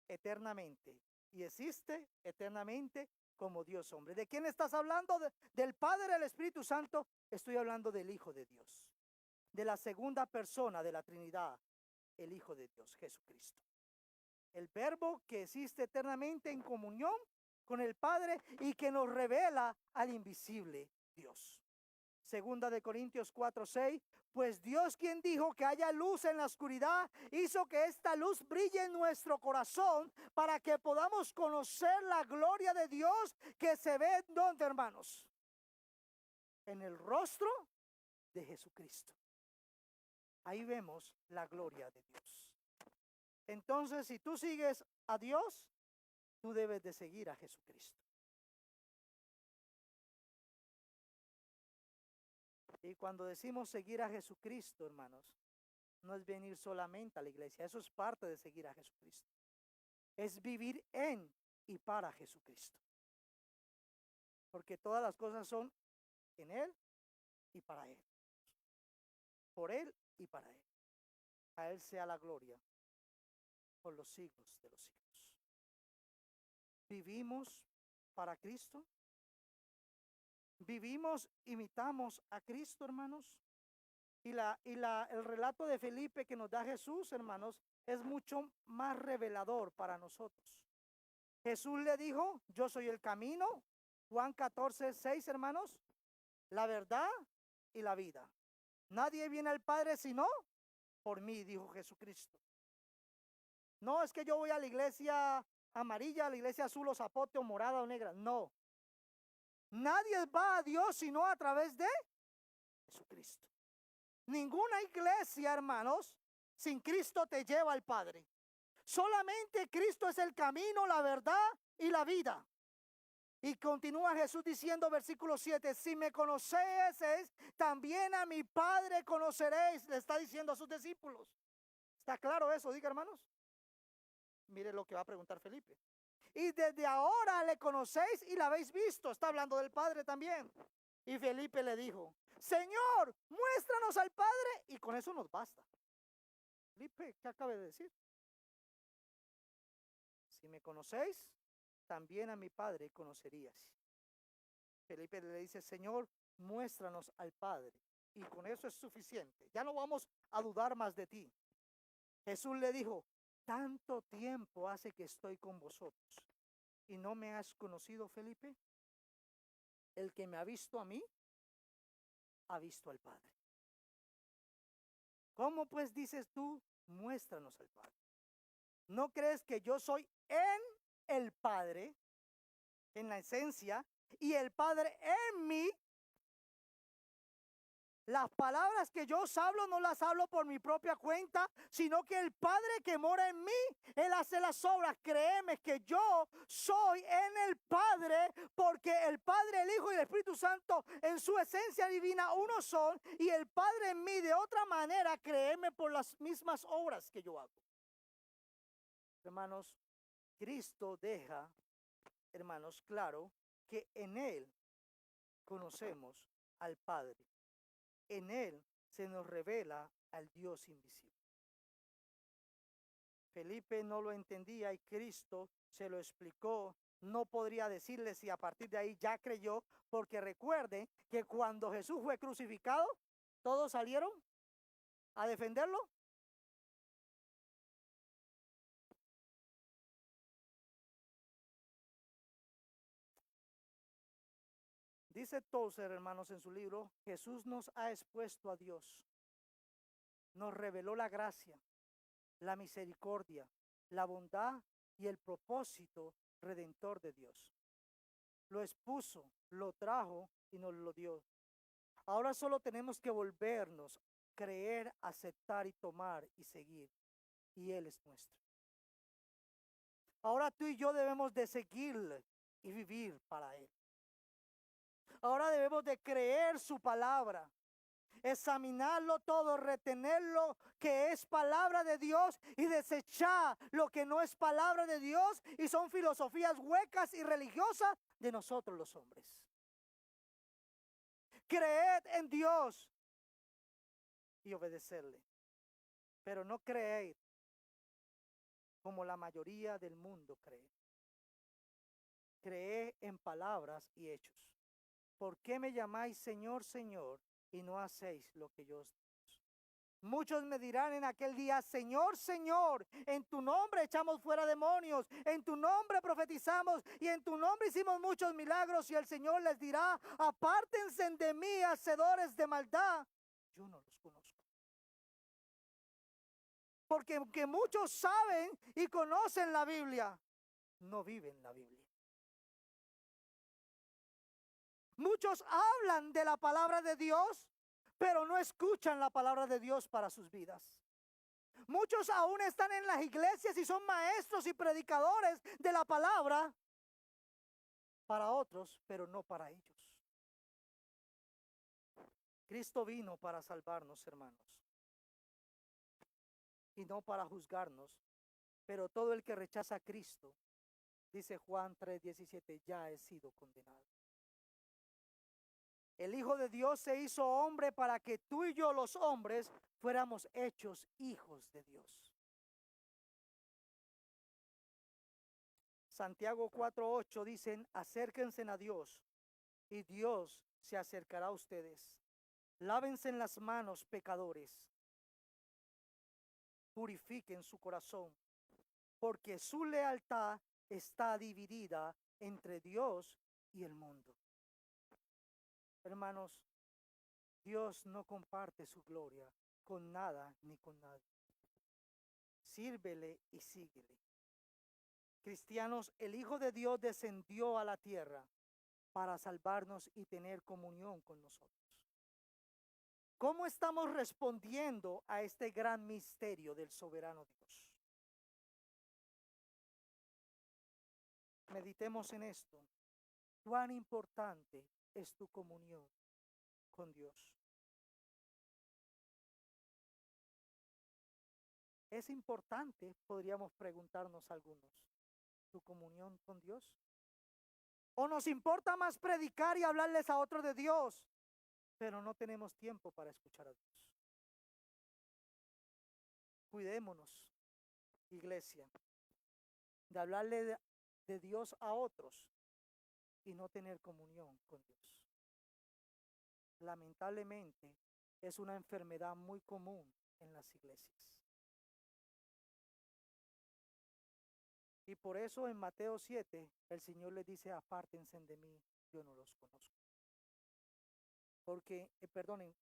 Eternamente. Y existe eternamente como Dios hombre. ¿De quién estás hablando? ¿Del Padre, del Espíritu Santo? Estoy hablando del Hijo de Dios. De la segunda persona de la Trinidad, el Hijo de Dios, Jesucristo. El Verbo que existe eternamente en comunión con el Padre y que nos revela al invisible Dios. Segunda de Corintios 4:6, pues Dios, quien dijo que haya luz en la oscuridad, hizo que esta luz brille en nuestro corazón para que podamos conocer la gloria de Dios que se ve, ¿dónde, hermanos? En el rostro de Jesucristo. Ahí vemos la gloria de Dios. Entonces, si tú sigues a Dios, tú debes de seguir a Jesucristo. Y cuando decimos seguir a Jesucristo, hermanos, no es venir solamente a la iglesia. Eso es parte de seguir a Jesucristo. Es vivir en y para Jesucristo. porque todas las cosas son en Él y para Él. Por Él y para Él. A Él sea la gloria por los siglos de los siglos. ¿Vivimos para Cristo? ¿Vivimos, imitamos a Cristo, hermanos? El relato de Felipe que nos da Jesús, hermanos, es mucho más revelador para nosotros. Jesús le dijo, yo soy el camino, Juan 14:6, hermanos, la verdad y la vida. Nadie viene al Padre sino por mí, dijo Jesucristo. No es que yo voy a la iglesia amarilla, a la iglesia azul o zapote o morada o negra. No. Nadie va a Dios sino a través de Jesucristo. Ninguna iglesia, hermanos, sin Cristo te lleva al Padre. Solamente Cristo es el camino, la verdad y la vida. Y continúa Jesús diciendo, versículo 7, si me conocéis, también a mi Padre conoceréis. Le está diciendo a sus discípulos. ¿Está claro eso? Diga, hermanos. Mire lo que va a preguntar Felipe. Y desde ahora le conocéis y la habéis visto. Está hablando del Padre también. Y Felipe le dijo, Señor, muéstranos al Padre y con eso nos basta. Felipe, ¿qué acaba de decir? Si me conocéis, también a mi Padre conocerías. Felipe le dice, Señor, muéstranos al Padre. Y con eso es suficiente. Ya no vamos a dudar más de ti. Jesús le dijo, tanto tiempo hace que estoy con vosotros y no me has conocido, Felipe. El que me ha visto a mí, ha visto al Padre. ¿Cómo pues dices tú, muéstranos al Padre? ¿No crees que yo soy en el Padre, en la esencia, y el Padre en mí? Las palabras que yo os hablo no las hablo por mi propia cuenta, sino que el Padre que mora en mí, Él hace las obras. Créeme que yo soy en el Padre, porque el Padre, el Hijo y el Espíritu Santo en su esencia divina uno son, y el Padre en mí de otra manera, créeme por las mismas obras que yo hago. Hermanos, Cristo deja, hermanos, claro que en Él conocemos al Padre. En Él se nos revela al Dios invisible. Felipe no lo entendía y Cristo se lo explicó. No podría decirle si a partir de ahí ya creyó, porque recuerde que cuando Jesús fue crucificado, todos salieron a defenderlo. Dice Tozer, hermanos, en su libro, Jesús nos ha expuesto a Dios. Nos reveló la gracia, la misericordia, la bondad y el propósito redentor de Dios. Lo expuso, lo trajo y nos lo dio. Ahora solo tenemos que volvernos, creer, aceptar y tomar y seguir. Y Él es nuestro. Ahora tú y yo debemos de seguirle y vivir para Él. Ahora debemos de creer su palabra, examinarlo todo, retenerlo que es palabra de Dios y desechar lo que no es palabra de Dios y son filosofías huecas y religiosas de nosotros los hombres. Creed en Dios y obedecerle, pero no creed como la mayoría del mundo cree. Cree en palabras y hechos. ¿Por qué me llamáis Señor, Señor, y no hacéis lo que yo os digo? Muchos me dirán en aquel día, Señor, Señor, en tu nombre echamos fuera demonios, en tu nombre profetizamos y en tu nombre hicimos muchos milagros. Y el Señor les dirá, apártense de mí, hacedores de maldad, yo no los conozco. Porque aunque muchos saben y conocen la Biblia, no viven la Biblia. Muchos hablan de la palabra de Dios, pero no escuchan la palabra de Dios para sus vidas. Muchos aún están en las iglesias y son maestros y predicadores de la palabra para otros, pero no para ellos. Cristo vino para salvarnos, hermanos, y no para juzgarnos. Pero todo el que rechaza a Cristo, dice Juan 3:17, ya he sido condenado. El Hijo de Dios se hizo hombre para que tú y yo, los hombres, fuéramos hechos hijos de Dios. Santiago 4:8 dicen, acérquense a Dios y Dios se acercará a ustedes. Lávense en las manos, pecadores. Purifiquen su corazón, porque su lealtad está dividida entre Dios y el mundo. Hermanos, Dios no comparte su gloria con nada ni con nadie. Sírvele y síguele. Cristianos, el Hijo de Dios descendió a la tierra para salvarnos y tener comunión con nosotros. ¿Cómo estamos respondiendo a este gran misterio del soberano Dios? Meditemos en esto. ¿Cuán importante es tu comunión con Dios? ¿Es importante, podríamos preguntarnos algunos, tu comunión con Dios? ¿O nos importa más predicar y hablarles a otros de Dios, pero no tenemos tiempo para escuchar a Dios? Cuidémonos, iglesia, de hablarle de Dios a otros y no tener comunión con Dios. Lamentablemente, es una enfermedad muy común en las iglesias. Y por eso en Mateo 7, el Señor les dice, apártense de mí, yo no los conozco. Porque, perdonen,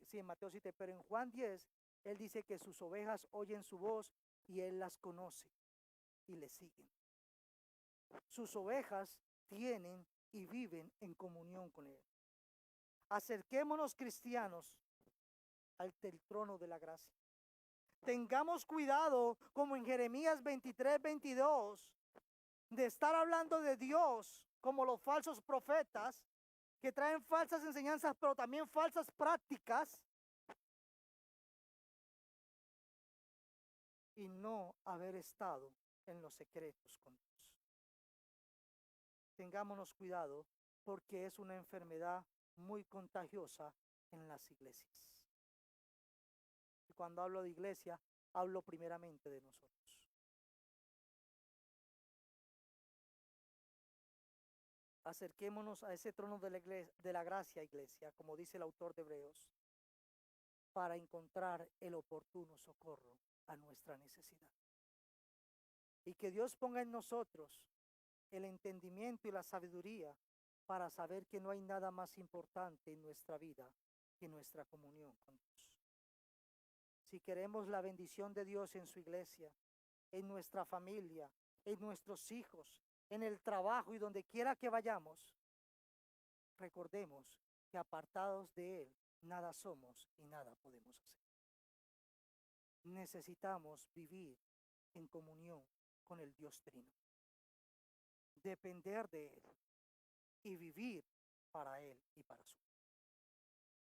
sí, en Mateo 7, pero en Juan 10, Él dice que sus ovejas oyen su voz y Él las conoce y le siguen. Sus ovejas tienen y viven en comunión con Él. Acerquémonos, cristianos, al trono de la gracia. Tengamos cuidado, como en Jeremías 23:22, de estar hablando de Dios como los falsos profetas que traen falsas enseñanzas, pero también falsas prácticas, y no haber estado en los secretos con Dios. Tengámonos cuidado porque es una enfermedad muy contagiosa en las iglesias. Y cuando hablo de iglesia, hablo primeramente de nosotros. Acerquémonos a ese trono de la gracia, iglesia, como dice el autor de Hebreos, para encontrar el oportuno socorro a nuestra necesidad. Y que Dios ponga en nosotros el entendimiento y la sabiduría para saber que no hay nada más importante en nuestra vida que nuestra comunión con Dios. Si queremos la bendición de Dios en su iglesia, en nuestra familia, en nuestros hijos, en el trabajo y donde quiera que vayamos, recordemos que apartados de Él, nada somos y nada podemos hacer. Necesitamos vivir en comunión con el Dios Trino, depender de Él y vivir para Él y para su.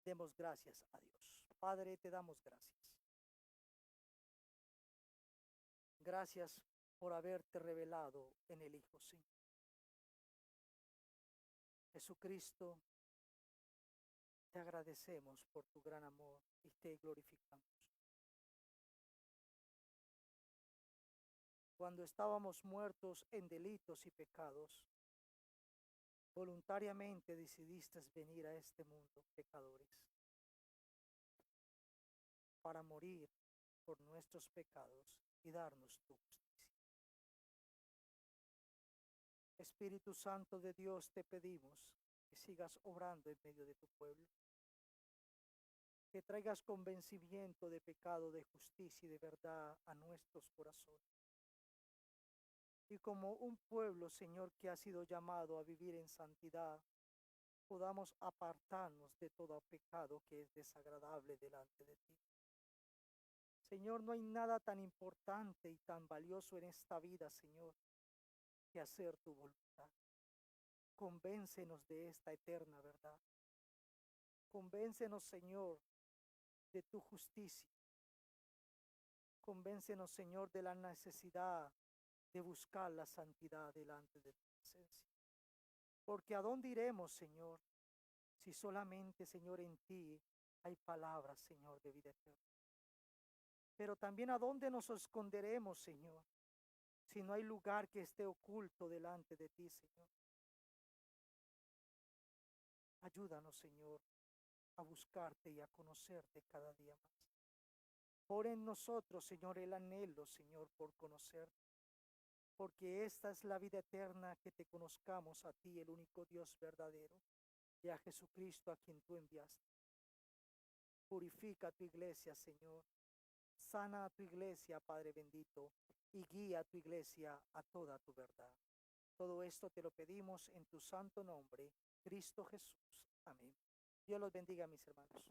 Demos gracias a Dios. Padre, te damos gracias. Gracias por haberte revelado en el Hijo, Señor. Jesucristo, te agradecemos por tu gran amor y te glorificamos. Cuando estábamos muertos en delitos y pecados, voluntariamente decidiste venir a este mundo, pecadores, para morir por nuestros pecados y darnos tu justicia. Espíritu Santo de Dios, te pedimos que sigas obrando en medio de tu pueblo, que traigas convencimiento de pecado, de justicia y de verdad a nuestros corazones. Y como un pueblo, Señor, que ha sido llamado a vivir en santidad, podamos apartarnos de todo pecado que es desagradable delante de ti. Señor, no hay nada tan importante y tan valioso en esta vida, Señor, que hacer tu voluntad. Convéncenos de esta eterna verdad. Convéncenos, Señor, de tu justicia. Convéncenos, Señor, de la necesidad de buscar la santidad delante de tu presencia. Porque ¿a dónde iremos, Señor, Si solamente, Señor, en ti hay palabras, Señor, de vida eterna. Pero también a dónde nos esconderemos, Señor, si no hay lugar que esté oculto delante de ti, Señor. Ayúdanos, Señor, a buscarte y a conocerte cada día más. Por en nosotros, Señor, el anhelo, Señor, por conocerte, porque esta es la vida eterna, que te conozcamos a ti, el único Dios verdadero, y a Jesucristo a quien tú enviaste. Purifica a tu iglesia, Señor. Sana a tu iglesia, Padre bendito, y guía a tu iglesia a toda tu verdad. Todo esto te lo pedimos en tu santo nombre, Cristo Jesús. Amén. Dios los bendiga, mis hermanos.